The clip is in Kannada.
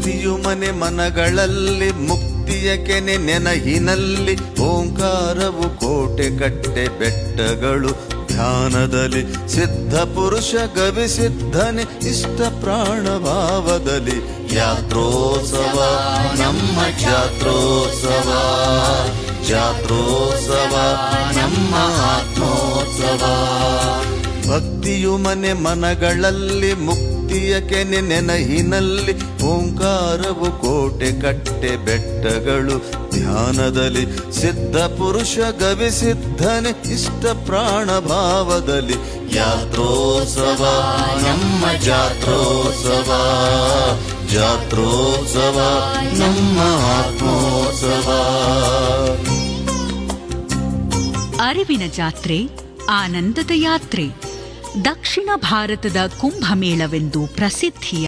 ಭಕ್ತಿಯು ಮನೆ ಮನಗಳಲ್ಲಿ ಮುಕ್ತಿಯ ಕೆನೆ ನೆನಹಿನಲ್ಲಿ ಓಂಕಾರವು ಕೋಟೆ ಕಟ್ಟೆ ಬೆಟ್ಟಗಳು ಧ್ಯಾನದಲ್ಲಿ ಸಿದ್ಧ ಪುರುಷ ಗವಿ ಸಿದ್ಧನೆ ಇಷ್ಟ ಪ್ರಾಣ ಭಾವದಲ್ಲಿ ಯಾತ್ರೋತ್ಸವ ನಮ್ಮ ಜಾತ್ರೋತ್ಸವ ಜಾತ್ರೋತ್ಸವ ನಮ್ಮ ಆತ್ಮೋತ್ಸವ ಭಕ್ತಿಯು ಮನೆ ಮನಗಳಲ್ಲಿ ಮುಕ್ತಿಯ ಕೆನೆ ನೆನಹಿನಲ್ಲಿ ಓಂಕಾರವು ಕೋಟೆ ಕಟ್ಟೆ ಬೆಟ್ಟಗಳು ಧ್ಯಾನದಲ್ಲಿ ಸಿದ್ಧ ಪುರುಷ ಗವಿ ಸಿದ್ಧನೆ ಇಷ್ಟ ಪ್ರಾಣ ಭಾವದಲ್ಲಿ ಯಾತ್ರೋತ್ಸವ ನಮ್ಮ ಜಾತ್ರೋತ್ಸವ ಜಾತ್ರೋತ್ಸವ ನಮ್ಮ ಆತ್ಮೋತ್ಸವ. ಅರಿವಿನ ಜಾತ್ರೆ, ಆನಂದದ ಯಾತ್ರೆ. ದಕ್ಷಿಣ ಭಾರತದ ಕುಂಭಮೇಳವೆಂದು ಪ್ರಸಿದ್ಧಿಯ